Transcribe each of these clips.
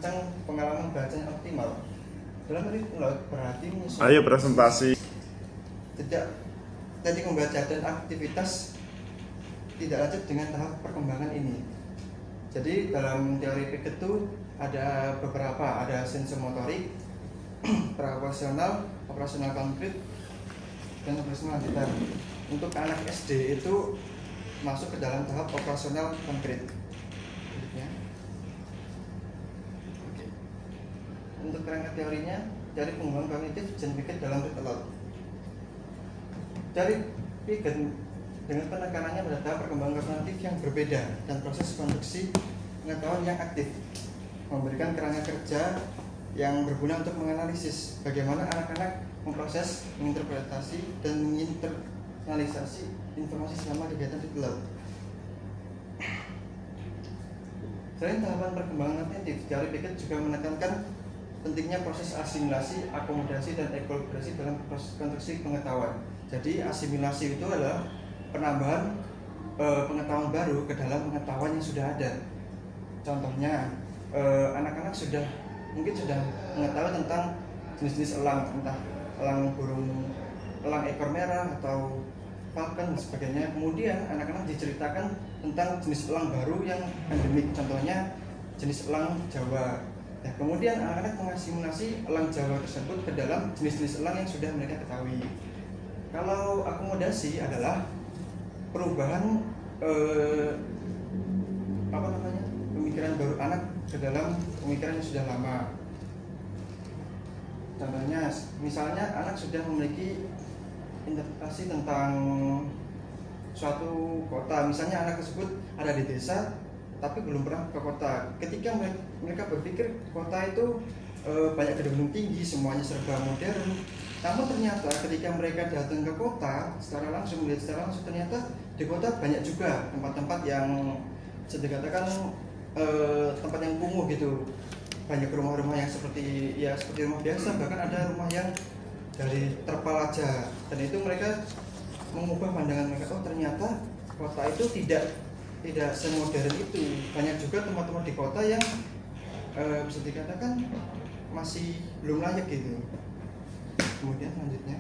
merancang pengalaman baca yang optimal. Dalam hal itu berarti Ayo presentasi. Tidak tadi membaca dan aktivitas tidak lanjut dengan tahap perkembangan ini. Jadi dalam teori Piaget itu ada beberapa, ada sensomotorik, praoperasional, operasional konkret, dan operasional lanjutan. Untuk anak SD itu masuk ke dalam tahap operasional konkret. Oke. Untuk kerangka teorinya, teori pengembangan kognitif John Piaget dalam Retelot. Teori Piaget dengan penekanannya pada tahap perkembangan kognitif yang berbeda dan proses konstruksi pengetahuan yang aktif, memberikan kerangka kerja yang berguna untuk menganalisis bagaimana anak-anak memproses, menginterpretasi, dan menginternalisasi informasi selama kegiatan di cloud. Selain tahapan perkembangan kognitif, teori Piaget juga menekankan pentingnya proses asimilasi, akomodasi, dan ekolobrasi dalam proses konstruksi pengetahuan. Jadi asimilasi itu adalah penambahan pengetahuan baru ke dalam pengetahuan yang sudah ada. Contohnya, anak-anak mungkin sudah mengetahui tentang jenis-jenis elang, entah elang burung, elang ekor merah atau falcon dan sebagainya. Kemudian anak-anak diceritakan tentang jenis elang baru yang endemik, contohnya jenis elang Jawa. Nah, kemudian anak-anak mengasimilasi elang Jawa tersebut ke dalam jenis-jenis elang yang sudah mereka ketahui. Kalau akomodasi adalah perubahan pemikiran baru anak ke dalam pemikiran yang sudah lama. Contohnya, misalnya anak sudah memiliki interpretasi tentang suatu kota. Misalnya anak tersebut ada di desa tapi belum pernah ke kota. Ketika mereka berpikir kota itu banyak gedung tinggi, semuanya serba modern. Namun ternyata ketika mereka datang ke kota melihat secara langsung, ternyata di kota banyak juga tempat-tempat yang bisa dikatakan tempat yang kumuh gitu. Banyak rumah-rumah yang seperti rumah biasa, bahkan ada rumah yang dari terpal aja. Dan itu mereka mengubah pandangan mereka, oh ternyata kota itu tidak semodern itu. Banyak juga tempat-tempat di kota yang bisa dikatakan masih belum layak gitu. Kemudian selanjutnya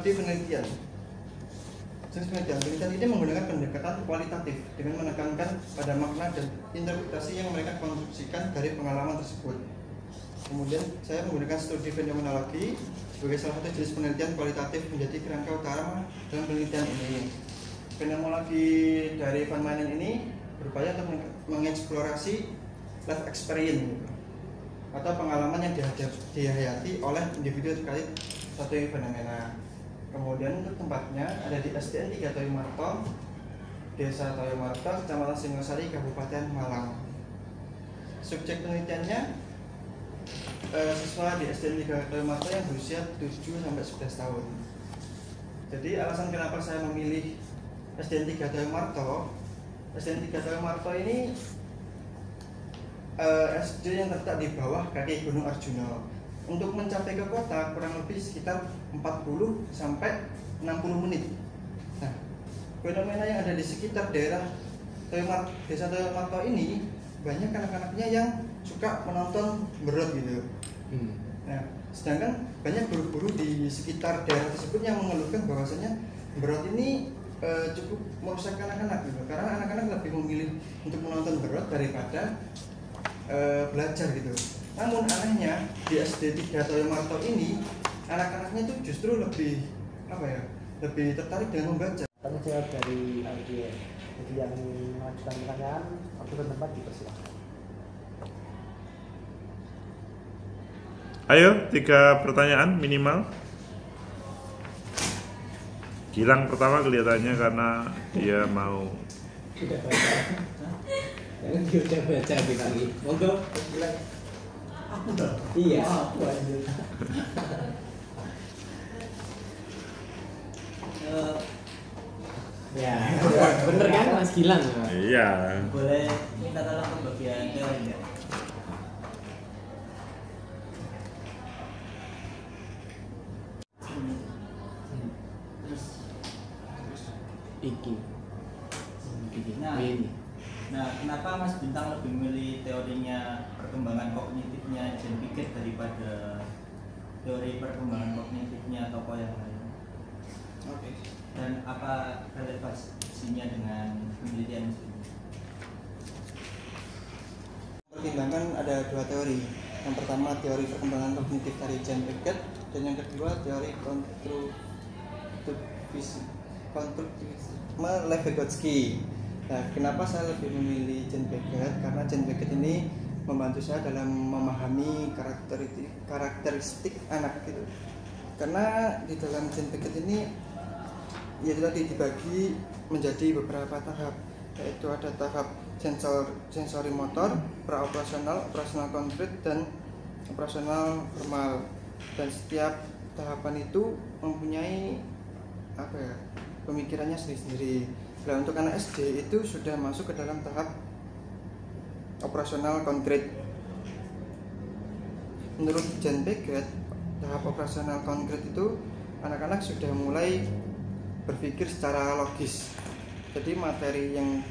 penelitian. Penelitian ini menggunakan pendekatan kualitatif dengan menekankan pada makna dan interpretasi yang mereka konstruksikan dari pengalaman tersebut. Kemudian saya menggunakan studi fenomenologi sebagai salah satu jenis penelitian kualitatif menjadi kerangka utama dalam penelitian ini. Fenomenologi dari Van Manen ini berupaya untuk mengeksplorasi life experience atau pengalaman yang dihayati oleh individu terkait suatu fenomena. Kemudian untuk tempatnya ada di SDN 3 Toyomarto, Desa Toyomarto, Kecamatan Singosari, Kabupaten Malang. Subjek penelitiannya siswa di SDN 3 Toyomarto yang berusia 7-11 tahun. Jadi alasan kenapa saya memilih SDN 3 Toyomarto, SDN 3 Toyomarto ini SD yang terletak di bawah kaki Gunung Arjuna. Untuk mencapai ke kota kurang lebih sekitar 40 sampai 60 menit. Nah, fenomena yang ada di sekitar daerah Desa Toyomarto ini banyak anak-anaknya yang suka menonton berot gitu. Nah, sedangkan banyak guru-guru di sekitar daerah tersebut yang mengeluhkan bahwasanya berot ini cukup merusak anak-anak gitu. Karena anak-anak lebih memilih untuk menonton berot daripada belajar gitu. Namun anehnya di SD 3 Toyomarto ini anak-anaknya itu justru lebih tertarik dengan membaca. Tanya jawab dari audio. Jadi yang mengajukan pertanyaan waktu dan tempat dipersilakan. Ayo, 3 pertanyaan minimal. Gilang pertama kelihatannya karena dia mau. Sudah baca. Dia udah baca lagi. Monggo. Aku dah. Iya. Aku lanjut. Ya, bener kan Mas Gilang? Iya. Boleh minta tolong ke bagian teori enggak? Iki. Nah, Ini. nah, kenapa Mas Bintang lebih memilih perkembangan kognitifnya Jane Piaget daripada teori perkembangan kognitifnya tokoh yang lain. Oke. Dan apa relevansinya dengan penelitian ini? Pertimbangkan ada dua teori. Yang pertama teori perkembangan kognitif dari Jane Piaget, dan yang kedua teori konstruktivisme Lev Vygotsky. Nah, kenapa saya lebih memilih Jane Piaget? Karena Jane Piaget ini membantu saya dalam memahami karakteristik anak gitu. Karena di dalam Jane Piaget ini ya tadi dibagi menjadi beberapa tahap, yaitu ada tahap sensori motor, praoperasional, operasional konkret, dan operasional formal. Dan setiap tahapan itu mempunyai pemikirannya sendiri-sendiri. Nah, untuk anak SD itu sudah masuk ke dalam tahap operasional konkret. Menurut Jane Piaget, tahap operasional konkret itu anak-anak sudah mulai berpikir secara logis. Jadi materi yang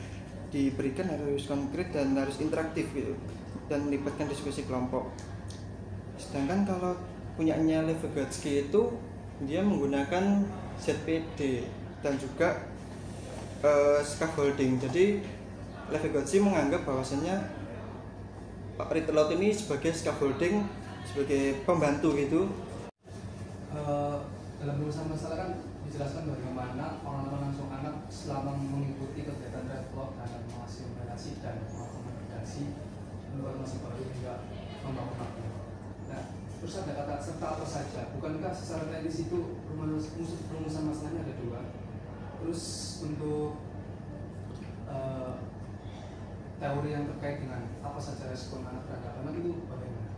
diberikan harus konkret dan harus interaktif gitu, dan melibatkan diskusi kelompok. Sedangkan kalau punyanya Lev Vygotsky itu dia menggunakan ZPD dan juga scaffolding. Jadi Lev Vygotsky menganggap bahwasanya read aloud ini sebagai scaffolding, sebagai pembantu gitu. Dalam urusan masalah kan dijelaskan bagaimana pengalaman langsung anak selama mengikuti kegiatan read aloud dan mengasimilasi dan mengakomodasi informasi baru hingga membangun makna. Nah, terus ada kata serta apa saja. Bukankah secara teknis itu rumusan masalahnya ada dua? Terus untuk teori yang terkait dengan apa saja respon anak terhadap anak itu bagaimana?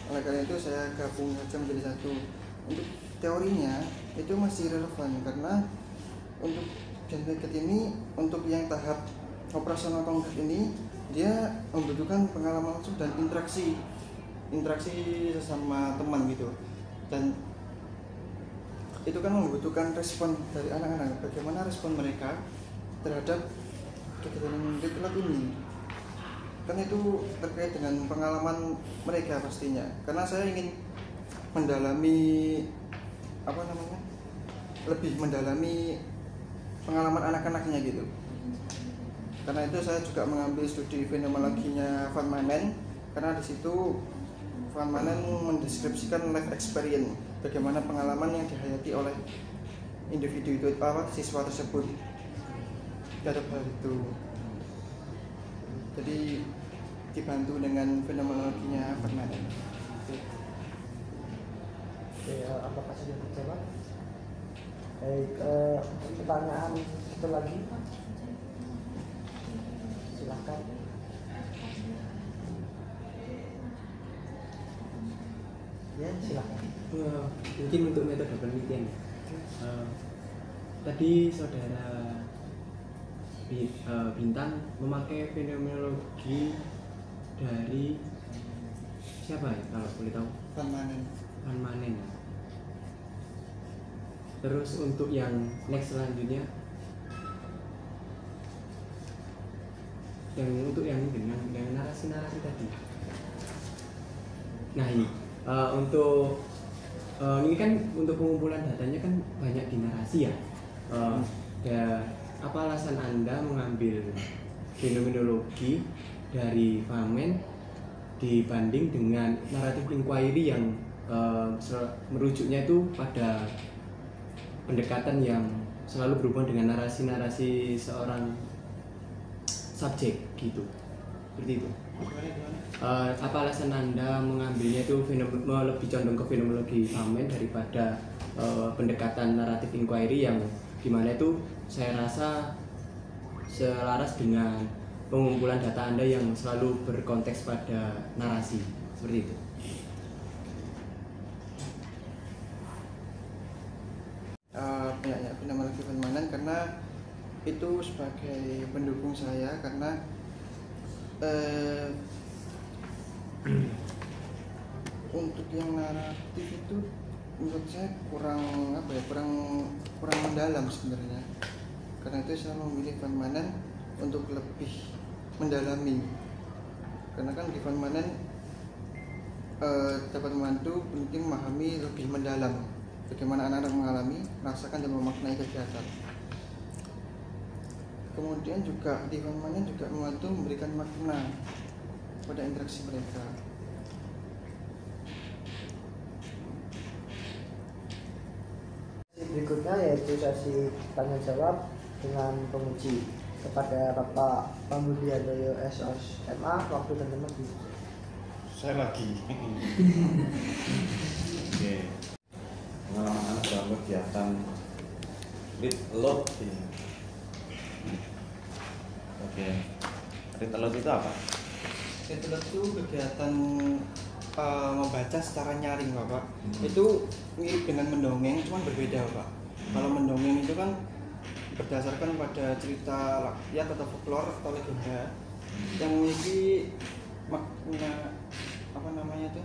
Oleh karena itu saya gabung saja menjadi satu. Untuk teorinya itu masih relevan, karena untuk Jane Piaget ini, untuk yang tahap operasional konkret ini, dia membutuhkan pengalaman langsung dan interaksi sesama teman gitu. Dan itu kan membutuhkan respon dari anak-anak, bagaimana respon mereka terhadap kegiatan read aloud ini. Kan itu terkait dengan pengalaman mereka pastinya, karena saya ingin mendalami lebih mendalami pengalaman anak-anaknya gitu. Karena itu saya juga mengambil studi fenomenologinya Van Manen, karena di situ Van Manen mendeskripsikan life experience, bagaimana pengalaman yang dihayati oleh individu itu, siswa tersebut terhadap hal itu. Jadi dibantu dengan fenomenologinya Van Manen. Oke, apakah sudah terjawab? Baik, pertanyaan satu lagi, silakan. Ya, silakan. Mungkin untuk metode penelitian. Tadi saudara Bintang memakai fenomenologi dari siapa ya kalau boleh tahu? Van Manen. Van Manen. Terus untuk yang next selanjutnya, untuk yang narasi-narasi tadi. Nah ini untuk ini kan untuk pengumpulan datanya kan banyak di narasi ya. Apa alasan Anda mengambil fenomenologi dari Van dibanding dengan naratif inquiry yang merujuknya itu pada pendekatan yang selalu berhubungan dengan narasi-narasi seorang subjek gitu, seperti itu. Apa alasan Anda mengambilnya itu lebih condong ke fenomenologi Van daripada pendekatan naratif inquiry yang dimana itu saya rasa selaras dengan pengumpulan data Anda yang selalu berkonteks pada narasi, seperti itu. Punyanya fenomenologi Van Manen karena itu sebagai pendukung saya, karena untuk yang naratif itu menurut saya kurang mendalam sebenarnya. Karena itu saya memilih Van Manen untuk lebih mendalami, karena kan Given Manen dapat membantu penting memahami lebih mendalam bagaimana anak-anak mengalami, merasakan dan memaknai kegiatan. Kemudian juga Given Manen juga membantu memberikan makna pada interaksi mereka. Berikutnya yaitu sesi tanya jawab dengan penguji kepada Bapak Pambudi Handoyo SOS MA. Waktu dan tempat di Saya lagi. Oke. Pengalaman anak dalam kegiatan read aloud ini. Oke. Read aloud itu apa? Itu kegiatan membaca secara nyaring, Bapak. Itu mirip dengan mendongeng, cuman berbeda, Pak. Kalau mendongeng itu kan berdasarkan pada cerita rakyat atau folklore atau legenda yang memiliki makna apa namanya itu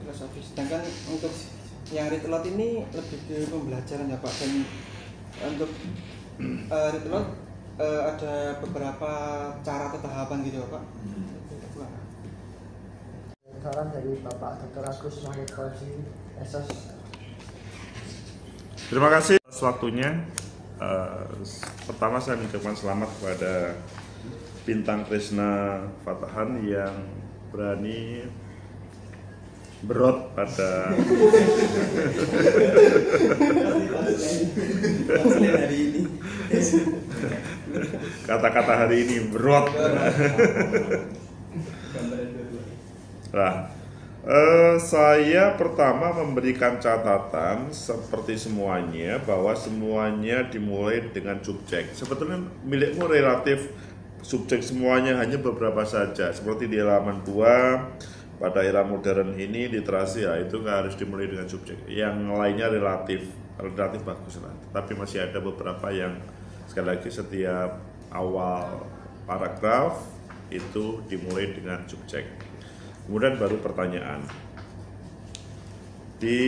filosofis. Sedangkan untuk yang read aloud ini lebih ke pembelajaran ya Pak. Dan untuk read aloud ada beberapa cara atau tahapan gitu ya Pak. saran dari Bapak Dr. Agus Mahmud Fauzi, SOS. Terima kasih atas waktunya. Pertama saya mengucapkan selamat kepada Bintang Krisna Fatahan yang berani berot pada kata-kata hari ini, berot. Nah, saya pertama memberikan catatan seperti semuanya bahwa semuanya dimulai dengan subjek. Sebetulnya milikmu relatif subjek semuanya, hanya beberapa saja. Seperti di halaman 2 pada era modern ini literasi ya itu nggak harus dimulai dengan subjek. Yang lainnya relatif bagus lah. Tapi masih ada beberapa yang sekali lagi setiap awal paragraf itu dimulai dengan subjek. Kemudian baru pertanyaan. Di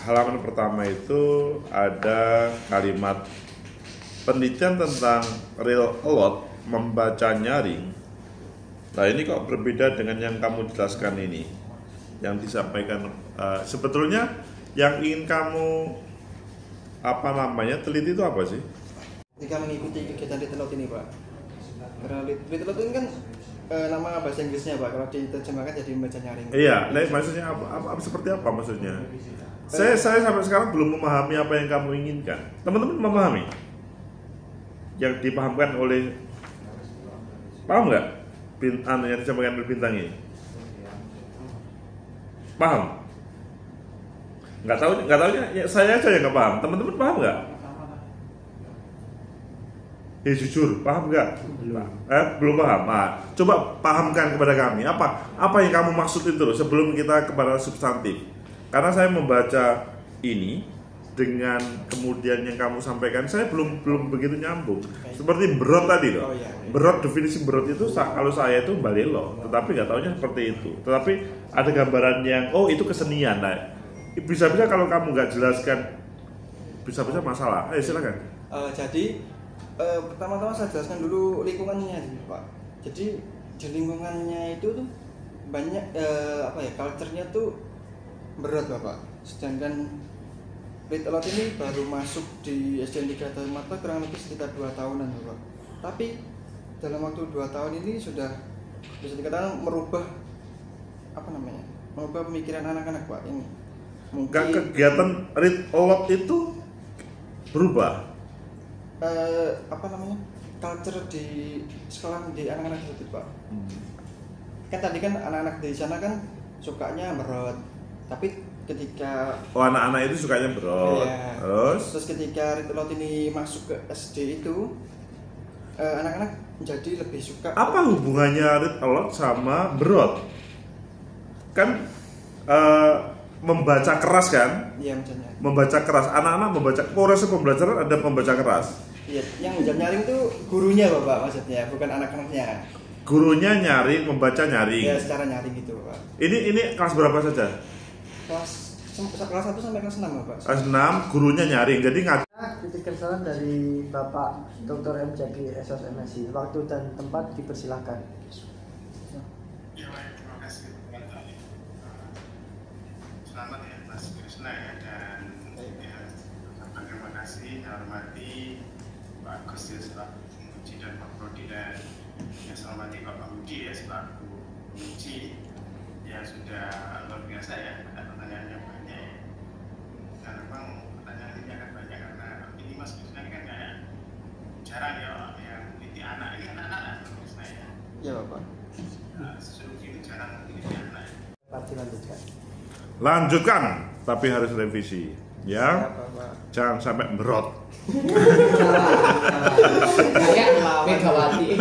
halaman pertama itu ada kalimat penelitian tentang read aloud, membaca nyaring. Nah ini kok berbeda dengan yang kamu jelaskan ini, yang disampaikan. Sebetulnya yang ingin kamu teliti itu apa sih? Jika mengikuti kegiatan read aloud ini Pak, karena read aloud ini kan nama bahasa Inggrisnya Pak, kalau diterjemahkan jadi membaca nyaring. Iya, maksudnya apa seperti apa maksudnya? Saya sampai sekarang belum memahami apa yang kamu inginkan. Teman-teman memahami? Yang dipahamkan oleh, paham nggak? Yang disampaikan oleh Bintang ini? Paham? Nggak tahunya ya, saya aja yang nggak paham. Teman-teman paham nggak? Jujur, paham nggak? Belum paham. Nah, coba pahamkan kepada kami apa yang kamu maksud itu loh, sebelum kita kepada substantif. Karena saya membaca ini dengan kemudian yang kamu sampaikan, saya belum begitu nyambung. Seperti berot tadi loh. Berot, definisi berot itu kalau saya itu balelo, tetapi nggak taunya seperti itu. Tetapi ada gambaran yang itu kesenian. Nah, bisa-bisa kalau kamu nggak jelaskan, bisa-bisa masalah. Silakan. Jadi pertama-tama saya jelaskan dulu lingkungannya Pak. Jadi di lingkungannya itu tuh banyak culture-nya tuh berat Bapak. Sedangkan read aloud ini baru masuk di SDN 3 Mata kurang lebih sekitar 2 tahunan Bapak. Tapi dalam waktu 2 tahun ini sudah bisa dikatakan merubah merubah pemikiran anak-anak Pak ini. Mungkin kegiatan read aloud itu berubah. Culture di sekolah di anak-anak itu Pak. Kan tadi kan anak-anak di sana kan sukanya berot, tapi ketika anak-anak itu sukanya berot, iya. Terus ketika read aloud ini masuk ke SD itu anak-anak jadi lebih suka. Apa hubungannya read aloud sama berot? Kan membaca keras kan? Iya misalnya. Membaca keras, anak-anak membaca, proses pembelajaran ada membaca keras. Iya, yang menjam nyaring itu gurunya Bapak maksudnya, bukan anak-anaknya. Gurunya nyaring, membaca nyaring. Ya, secara nyaring gitu Bapak. Ini kelas berapa saja? Kelas 1 sampai kelas 6 Bapak. Kelas 6, gurunya nyaring. Jadi Titik keresahan dari Bapak Dr. M. Jaki SOS MSI. Waktu dan tempat dipersilahkan. Ya baik, terima kasih. Selamat ya Mas Krisna ya, dan ya, terima kasih, saya hormati Pak Agus ya selaku penguji dan Pak Prodi, dan ya saya hormati Pak Budi ya selaku penguji. Ya sudah luar biasa ya, ada pertanyaan yang banyak. Dan memang pertanyaan ini akan banyak karena ini Mas Krisna ini kan kayak jarang ya yang meneliti anak, ini kan anak-anak Mas Krisna ya. Ya Bapak. Sesungguhnya itu jarang meneliti anak. Pasti lanjutkan. Lanjutkan, tapi harus revisi, ya. Jangan sampai merot. Kayak Megawati.